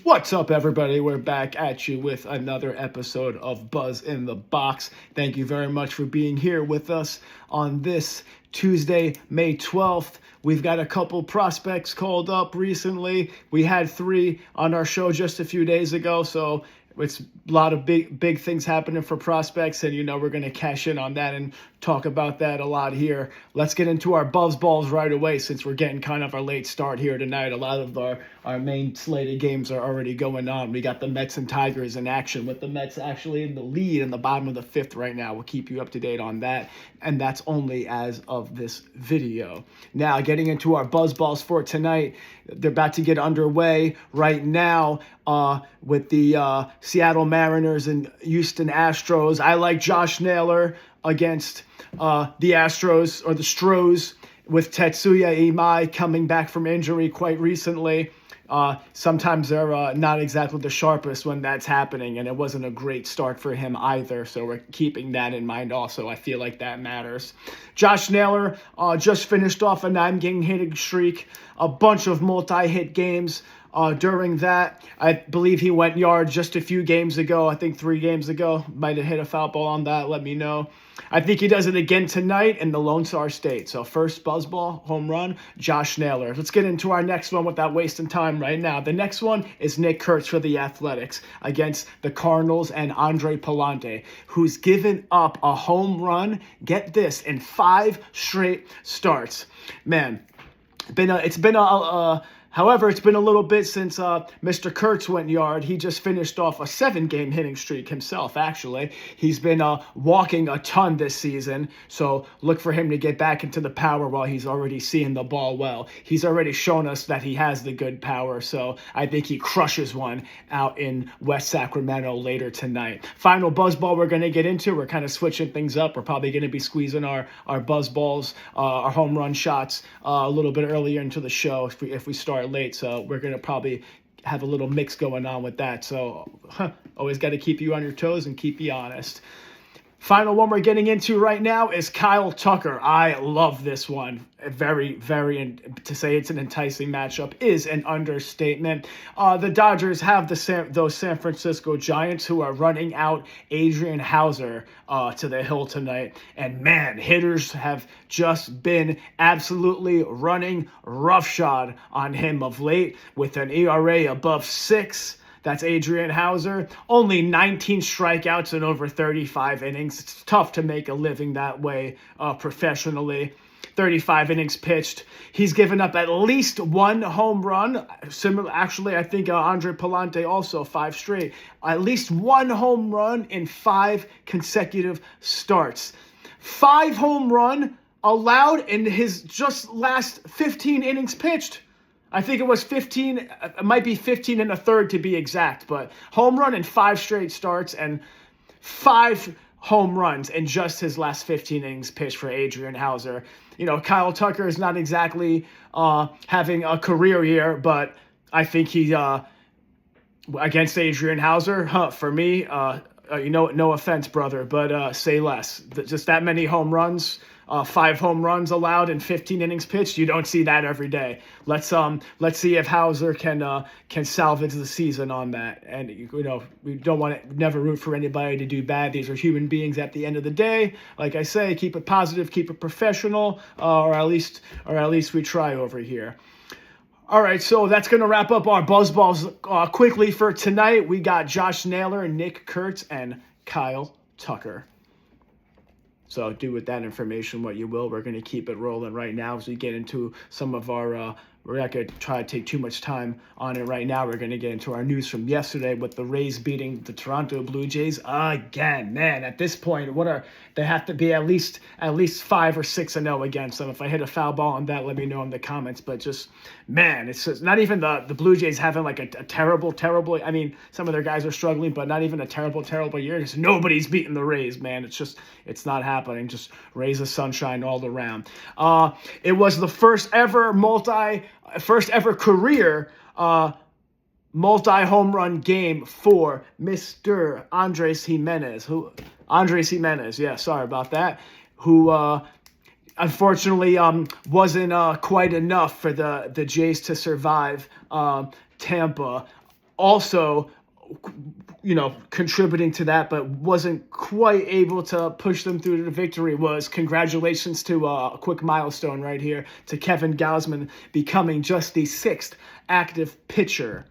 What's up, everybody? We're back at you with another episode of Buzz in the Box. Thank you very much for being here with us on this Tuesday, May 12th. We've got a couple prospects called up recently. We had 3 on our show just a few days ago, so it's a lot of big things happening for prospects, and we're going to cash in on that and talk about that a lot here. Let's get into our buzz balls right away since we're getting kind of a late start here tonight. A lot of our main slated games are already going on. We got the Mets and Tigers in action, with the Mets actually in the lead in the bottom of the 5th right now. We'll keep you up to date on that, and that's only as of this video. Now, getting into our buzz balls for tonight, they're about to get underway right now with the Seattle Mariners and Houston Astros. I like Josh Naylor against the Astros, or the Stros, with Tetsuya Imai coming back from injury quite recently. Sometimes they're not exactly the sharpest when that's happening, and it wasn't a great start for him either, so we're keeping that in mind also. I feel like that matters. Josh Naylor just finished off a 9-game hitting streak, a bunch of multi-hit games. During that, I believe he went yard just a few games ago. I think 3 games ago. Might have hit a foul ball on that. Let me know. I think he does it again tonight in the Lone Star State. So first buzzball, home run, Josh Naylor. Let's get into our next one without wasting time right now. The next one is Nick Kurtz for the Athletics against the Cardinals and Andre Palante, who's given up a home run, get this, in 5 straight starts. Man, However, it's been a little bit since Mr. Kurtz went yard. He just finished off a 7-game hitting streak himself, actually. He's been walking a ton this season, so look for him to get back into the power while he's already seeing the ball well. He's already shown us that he has the good power, so I think he crushes one out in West Sacramento later tonight. Final buzz ball we're going to get into. We're kind of switching things up. We're probably going to be squeezing our buzz balls, our home run shots a little bit earlier into the show if we start late, so we're going to probably have a little mix going on with that. So always got to keep you on your toes and keep you honest. Final one we're getting into right now is Kyle Tucker. I love this one. Very, to say it's an enticing matchup is an understatement. The Dodgers have those San Francisco Giants, who are running out Adrian Hauser to the hill tonight. And man, hitters have just been absolutely running roughshod on him of late, with an ERA above 6. That's Adrian Hauser. Only 19 strikeouts in over 35 innings. It's tough to make a living that way professionally. 35 innings pitched. He's given up at least 1 home run. Actually, I think Andre Palante also 5 straight. At least 1 home run in 5 consecutive starts. 5 home run allowed in his just last 15 innings pitched. I think it was 15, it might be 15 and a third to be exact, but home run in 5 straight starts and 5 home runs in just his last 15 innings pitched for Adrian Hauser. Kyle Tucker is not exactly having a career year, but I think he, against Adrian Hauser, for me, no offense, brother, but say less. Just that many home runs. 5 home runs allowed in 15 innings pitched. You don't see that every day. Let's see if Hauser can salvage the season on that. And we don't want to never root for anybody to do bad. These are human beings at the end of the day. Like I say, keep it positive, keep it professional, or at least we try over here. All right, so that's going to wrap up our buzz balls quickly for tonight. We got Josh Naylor, Nick Kurtz, and Kyle Tucker. So do with that information what you will. We're going to keep it rolling right now as we get into some of our we're not going to try to take too much time on it right now. We're going to get into our news from yesterday with the Rays beating the Toronto Blue Jays again. Man, at this point, they have to be at least 5 or 6-0 against them. If I hit a foul ball on that, let me know in the comments. But just, man, it's just not even the Blue Jays having like a terrible, I mean, some of their guys are struggling, but not even a terrible year. Just nobody's beating the Rays, man. It's not happening. Just rays of sunshine all around. It was the first ever career multi-home run game for Mr. Andres Gimenez. Sorry about that. Who unfortunately wasn't quite enough for the Jays to survive Tampa. also, contributing to that, but wasn't quite able to push them through to the victory was congratulations to a quick milestone right here to Kevin Gausman becoming just the 6th active pitcher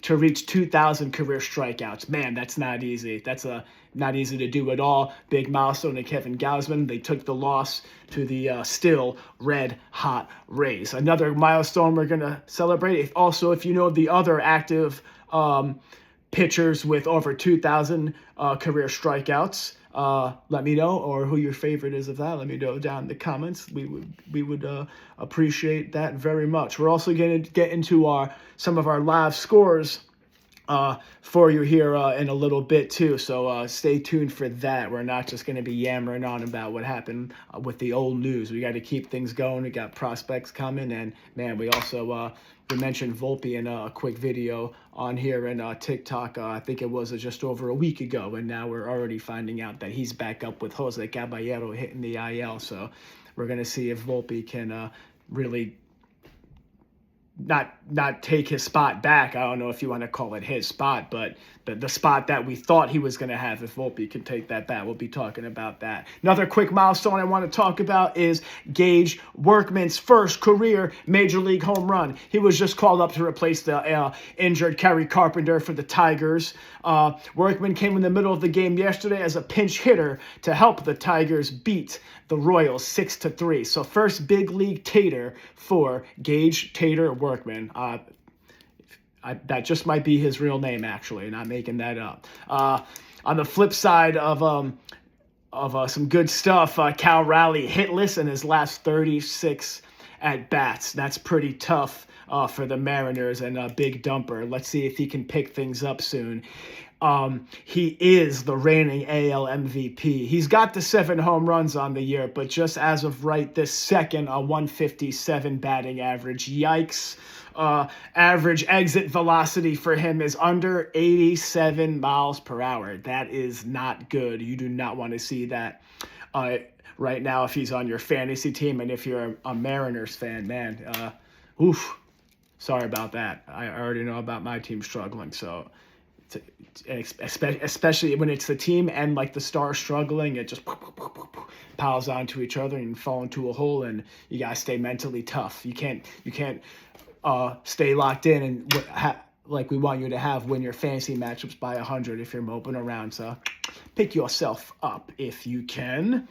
to reach 2,000 career strikeouts. Man, that's not easy. That's not easy to do at all. Big milestone to Kevin Gausman. They took the loss to the still red-hot Rays. Another milestone we're going to celebrate. If you know the other active pitchers with over 2,000 career strikeouts, let me know, or who your favorite is of that. Let me know down in the comments. We would appreciate that very much. We're also going to get into some of our live scores for you here in a little bit too. So stay tuned for that. We're not just going to be yammering on about what happened with the old news. We got to keep things going. We got prospects coming, and man, we also we mentioned Volpe in a quick video on here in TikTok. I think it was just over a week ago, and now we're already finding out that he's back up with Jose Caballero hitting the IL. So we're going to see if Volpe can really not take his spot back. I don't know if you want to call it his spot, but the spot that we thought he was going to have, if Volpe can take that back. We'll be talking about that. Another quick milestone I want to talk about is Gage Workman's first career Major League home run. He was just called up to replace the injured Kerry Carpenter for the Tigers. Workman came in the middle of the game yesterday as a pinch hitter to help the Tigers beat the Royals 6-3. So first big league Tater for Gage Tater Workman. That just might be his real name, actually, not making that up. On the flip side of some good stuff, Cal Raleigh hitless in his last 36 at-bats. That's pretty tough for the Mariners, and a big dumper. Let's see if he can pick things up soon. He is the reigning AL MVP. He's got the 7 home runs on the year, but just as of right this second, a 157 batting average. Yikes. Average exit velocity for him is under 87 miles per hour. That is not good. You do not want to see that right now if he's on your fantasy team, and if you're a Mariners fan, man, sorry about that. I already know about my team struggling, so especially when it's the team and like the star struggling, it just piles onto each other and fall into a hole, and you gotta stay mentally tough. You can't stay locked in and like we want you to have, win your fantasy matchups by 100 if you're moping around. So pick yourself up if you can.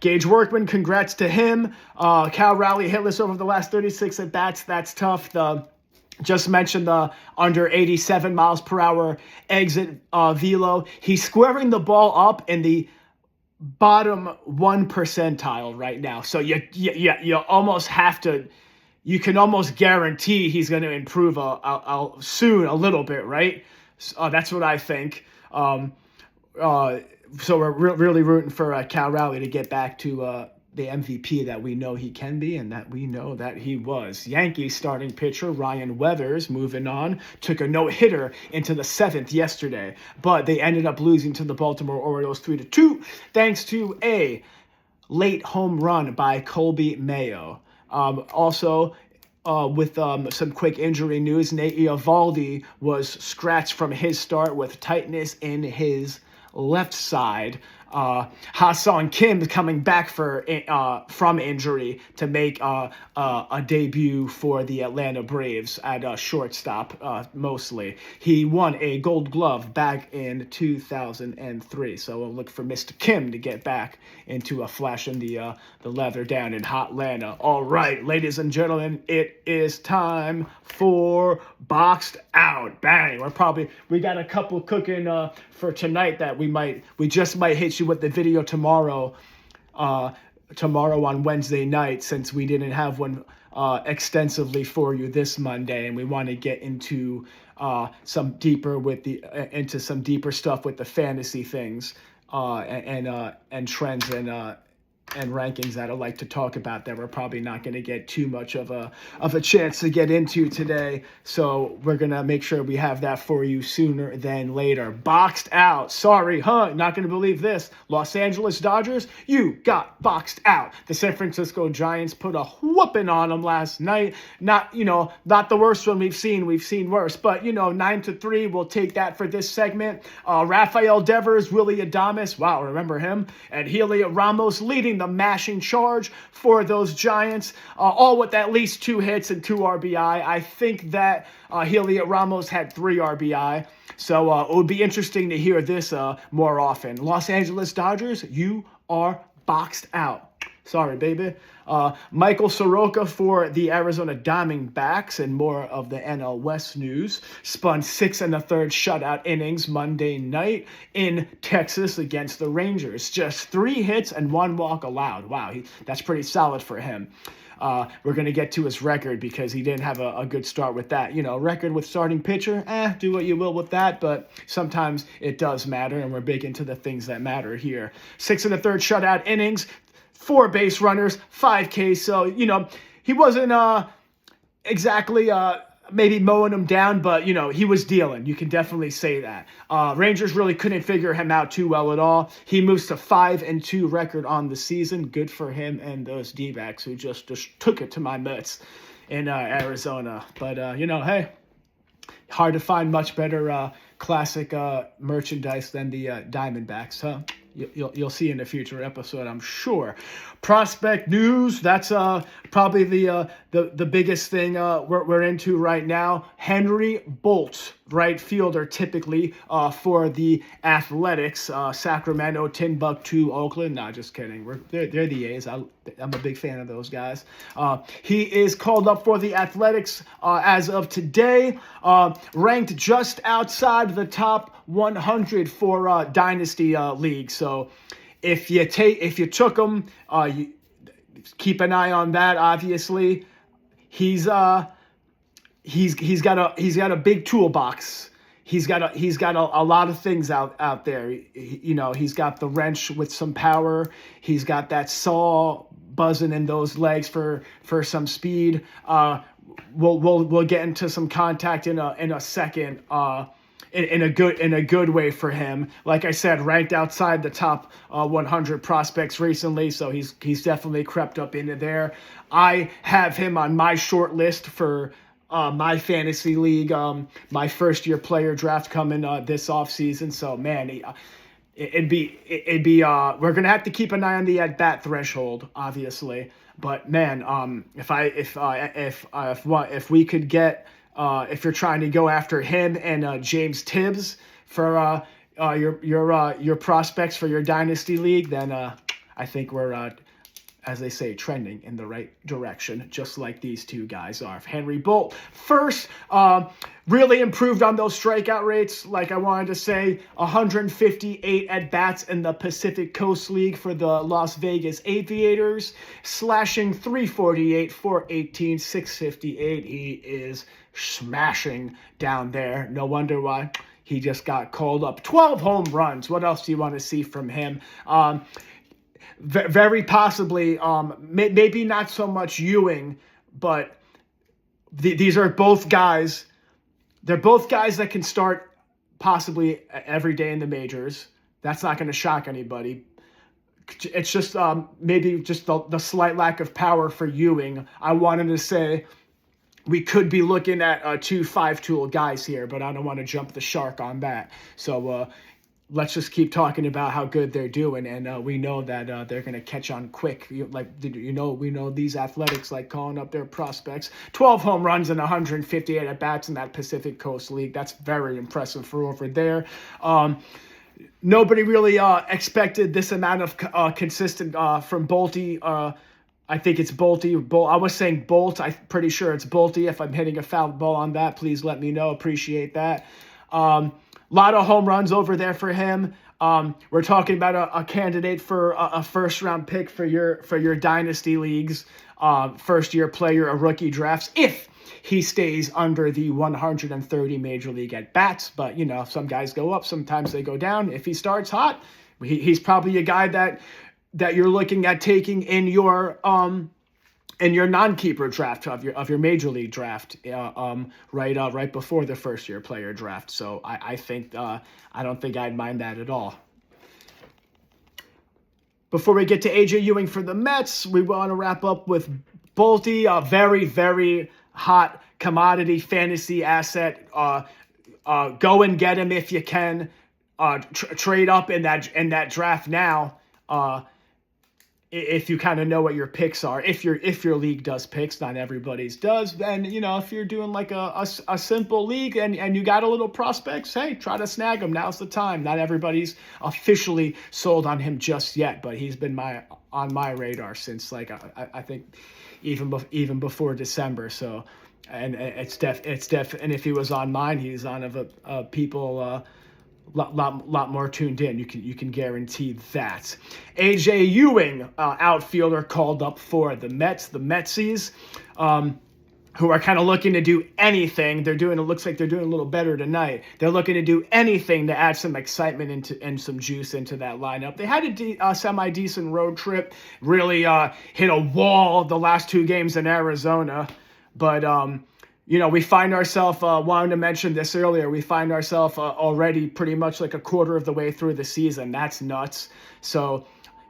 Gage Workman, congrats to him. Cal Raleigh hitless over the last 36 at bats. That's tough. Just mentioned the under 87 miles per hour exit velo. He's squaring the ball up in the bottom 1 percentile right now. So you almost have to. You can almost guarantee he's going to improve soon a little bit, right? That's what I think. So we're really rooting for Cal Raleigh to get back to the MVP that we know he can be and that we know that he was. Yankees starting pitcher Ryan Weathers, moving on, took a no-hitter into the 7th yesterday, but they ended up losing to the Baltimore Orioles 3-2 thanks to a late home run by Colby Mayo. Also, with some quick injury news, Nate Eovaldi was scratched from his start with tightness in his left side. Ha-Seong Kim coming back from injury to make a debut for the Atlanta Braves at shortstop mostly. He won a Gold Glove back in 2003, so we'll look for Mr. Kim to get back into flashing the leather down in Hotlanta. All right, ladies and gentlemen, it is time for Boxed Out. Bang! We got a couple cooking for tonight that we just might hit you with the video tomorrow on Wednesday night, since we didn't have one extensively for you this Monday, and we want to get into some deeper stuff with the fantasy things and trends and rankings that I like to talk about that we're probably not going to get too much of a chance to get into today. So we're going to make sure we have that for you sooner than later. Boxed out. Sorry, not going to believe this. Los Angeles Dodgers, you got boxed out. The San Francisco Giants put a whooping on them last night. Not the worst one we've seen. We've seen worse, but 9-3. We'll take that for this segment. Rafael Devers, Willie Adames, wow, remember him, and Heliot Ramos leading the mashing charge for those Giants, all with at least 2 hits and 2 RBI. I think that Heliot Ramos had 3 RBI. So it would be interesting to hear this more often. Los Angeles Dodgers, you are boxed out. Sorry, baby. Michael Soroka for the Arizona Diamondbacks, and more of the NL West news. Spun 6 1/3 shutout innings Monday night in Texas against the Rangers. Just 3 hits and 1 walk allowed. Wow, that's pretty solid for him. We're going to get to his record because he didn't have a good start with that. Record with starting pitcher, do what you will with that, but sometimes it does matter, and we're big into the things that matter here. 6 1/3 shutout innings, 4 base runners, 5 Ks. So, he wasn't exactly maybe mowing him down, but, he was dealing. You can definitely say that. Rangers really couldn't figure him out too well at all. He moves to 5-2 record on the season. Good for him and those D-backs who just took it to my Mets in Arizona. But, hey, hard to find much better classic merchandise than the Diamondbacks, huh? You'll see in a future episode, I'm sure. Prospect news, that's probably the biggest thing we're into right now. Henry Bolt, right fielder typically for the Athletics. Sacramento, Timbuktu, Oakland. Nah, just kidding. They're the A's. I'm a big fan of those guys. He is called up for the Athletics as of today. Ranked just outside the top 100 for Dynasty League. So if you took him, keep an eye on that. Obviously, he's got a big toolbox. He's got a lot of things out there. He's got the wrench with some power. He's got that saw buzzing in those legs for some speed. We'll get into some contact in a second. In a good way for him. Like I said, ranked outside the top 100 prospects recently, so he's definitely crept up into there. I have him on my short list for my fantasy league, my first year player draft coming this offseason. So man, it'd be we're gonna have to keep an eye on the at bat threshold, obviously. But man, if we could get. If you're trying to go after him and James Tibbs for your prospects for your dynasty league, then I think we're, as they say, trending in the right direction, just like these two guys are. Henry Bolt first, really improved on those strikeout rates. Like I wanted to say, 158 at-bats in the Pacific Coast League for the Las Vegas Aviators, slashing 348, 418, 658. He is smashing down there. No wonder why he just got called up. 12 home runs. What else do you want to see from him? Very possibly, maybe not so much Ewing, but these are both guys. They're both guys that can start possibly every day in the majors. That's not going to shock anybody. It's just maybe just the slight lack of power for Ewing. I wanted to say we could be looking at 2 5-tool guys here, but I don't want to jump the shark on that. So let's just keep talking about how good they're doing, and we know that they're going to catch on quick. We know these Athletics like calling up their prospects. 12 home runs and 158 at-bats in that Pacific Coast League. That's very impressive for over there. Nobody really expected this amount of consistent from Bolty. I think it's Bolty. I was saying Bolt. I'm pretty sure it's Bolty. If I'm hitting a foul ball on that, please let me know. Appreciate that. Lot of home runs over there for him. We're talking about a candidate for a first-round pick for your dynasty leagues, first-year player, a rookie drafts, if he stays under the 130 major league at-bats. But, some guys go up, sometimes they go down. If he starts hot, he's probably a guy that that you're looking at taking in your non-keeper draft of your major league draft, right before the first year player draft. So I think I don't think I'd mind that at all. Before we get to AJ Ewing for the Mets, we want to wrap up with Bolte, a very, very hot commodity fantasy asset. Go and get him if you can. Trade up in that draft now. If you kind of know what your picks are, if your league does picks, not everybody's does, then, if you're doing like a simple league and you got a little prospects, hey, try to snag him. Now's the time. Not everybody's officially sold on him just yet, but he's been on my radar since like I think even before December. So, and it's and if he was on mine, he's on of people. Lot more tuned in. You can guarantee that. AJ Ewing, outfielder called up for the Mets, the Metsies, who are kind of looking to do anything. It looks like they're doing a little better tonight. They're looking to do anything to add some excitement and some juice into that lineup. They had a semi-decent road trip, really hit a wall the last 2 games in Arizona, but we find ourselves, wanted to mention this earlier, we find ourselves already pretty much like a quarter of the way through the season. That's nuts. So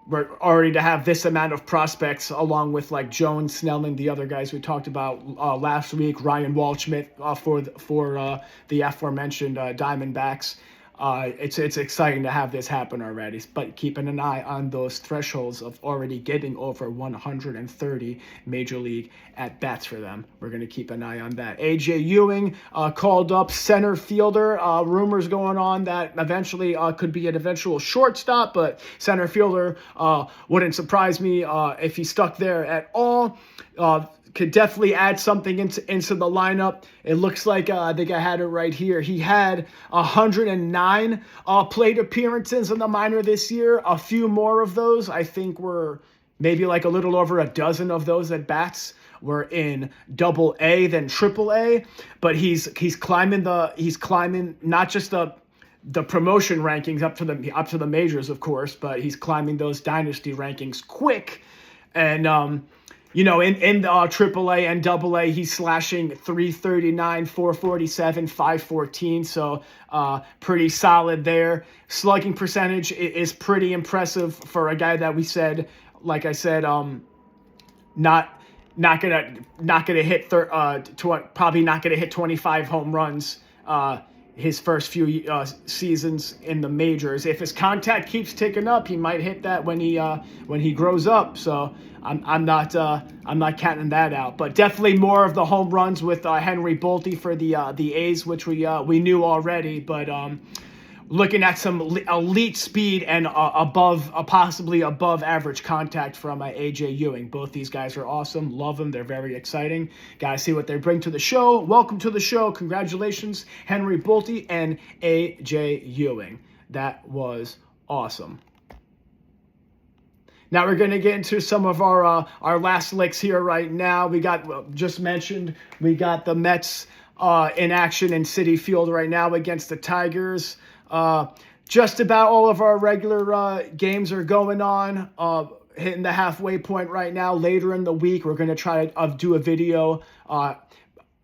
we're already to have this amount of prospects along with like Jones, Snellman, the other guys we talked about last week, Ryan Waldschmidt for the aforementioned Diamondbacks. It's exciting to have this happen already, but keeping an eye on those thresholds of already getting over 130 major league at bats for them. We're going to keep an eye on that. AJ Ewing called up center fielder. Rumors going on that eventually could be an eventual shortstop, but center fielder wouldn't surprise me if he stuck there at all. Could definitely add something into the lineup. It looks like, I think I had it right here, he had 109 plate appearances in the minor this year. A few more of those, I think, were maybe like a little over a dozen of those at bats were in Double-A than Triple-A. But he's climbing not just the promotion rankings up to the majors, of course, but he's climbing those dynasty rankings quick. And in the AAA and AA, he's slashing 339, 447, 514. So pretty solid there. Slugging percentage is pretty impressive for a guy that we said, like I said, not gonna hit probably not gonna hit 25 home runs his first few seasons in the majors. If his contact keeps ticking up, he might hit that when he grows up. So I'm not counting that out. But definitely more of the home runs with Henry Bolte for the A's, which we knew already. But looking at some elite speed and possibly above average contact from AJ Ewing. Both these guys are awesome. Love them. They're very exciting. Gotta see what they bring to the show. Welcome to the show. Congratulations, Henry Bolte and AJ Ewing. That was awesome. Now we're going to get into some of our last licks here right now. We got, just mentioned, we got the Mets in action in Citi Field right now against the Tigers. Just about all of our regular games are going on, hitting the halfway point right now. Later in the week, we're going to try to do a video,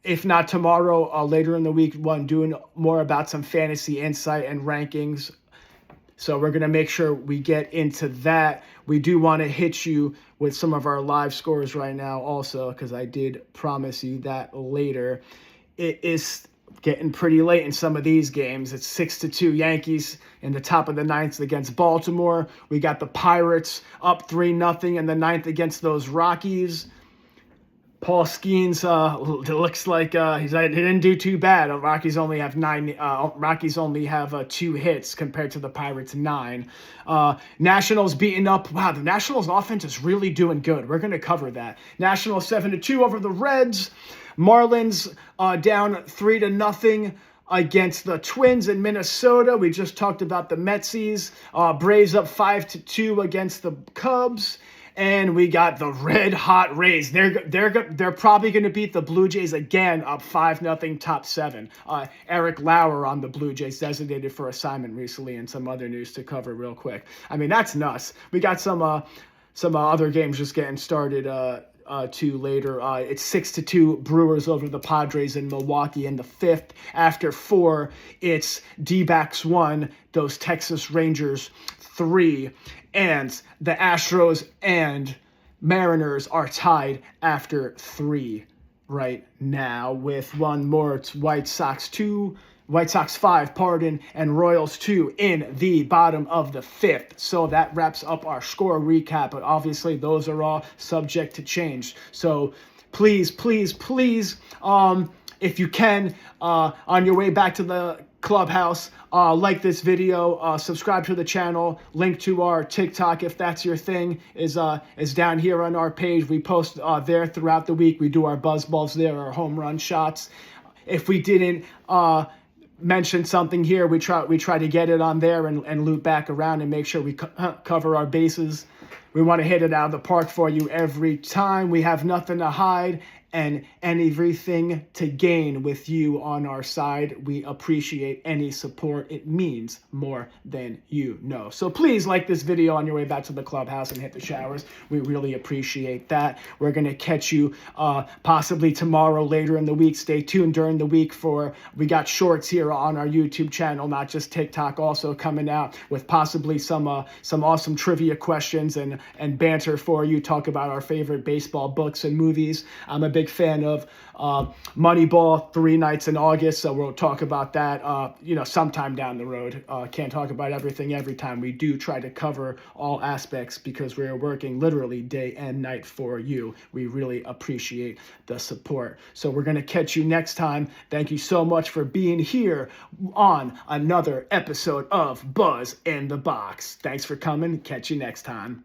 if not tomorrow, later in the week, one doing more about some fantasy insight and rankings. So we're going to make sure we get into that. We do want to hit you with some of our live scores right now also, because I did promise you that later. It is getting pretty late in some of these games. It's 6-2 Yankees in the top of the ninth against Baltimore. We got the Pirates up 3-0 in the ninth against those Rockies. Paul Skeens, it looks like he didn't do too bad. Rockies only have 2 hits compared to the Pirates 9. Nationals beating up. Wow, the Nationals offense is really doing good. We're going to cover that. Nationals 7-2 over the Reds. Marlins down 3-0 against the Twins in Minnesota. We just talked about the Metsies. Braves up 5-2 against the Cubs. And we got the red hot Rays. They're probably going to beat the Blue Jays again, up 5-0, top seven. Eric Lauer on the Blue Jays designated for assignment recently, and some other news to cover real quick. I mean, that's nuts. We got some other games just getting started. To later. It's 6-2 Brewers over the Padres in Milwaukee in the fifth. After four, it's D-backs 1, those Texas Rangers 3, and the Astros and Mariners are tied after 3 right now with one more. It's White Sox 5, and Royals 2 in the bottom of the fifth. So that wraps up our score recap, but obviously those are all subject to change. So please, if you can, on your way back to the clubhouse, like this video, subscribe to the channel, link to our TikTok if that's your thing is down here on our page. We post there throughout the week. We do our buzz balls there, our home run shots. If we didn't mention something here, we try to get it on there and loop back around and make sure we cover our bases. We want to hit it out of the park for you every time. We have nothing to hide and everything to gain with you on our side. We appreciate any support. It means more than you know. So please like this video on your way back to the clubhouse and hit the showers. We really appreciate that. We're going to catch you possibly tomorrow later in the week. Stay tuned during the week we got shorts here on our YouTube channel, not just TikTok, also coming out with possibly some awesome trivia questions and banter for you. Talk about our favorite baseball books and movies. I'm a big fan of Moneyball, 3 Nights in August, so we'll talk about that sometime down the road. Can't talk about everything every time. We do try to cover all aspects because we're working literally day and night for you. We really appreciate the support. So we're going to catch you next time. Thank you so much for being here on another episode of Buzz in the Box. Thanks for coming. Catch you next time.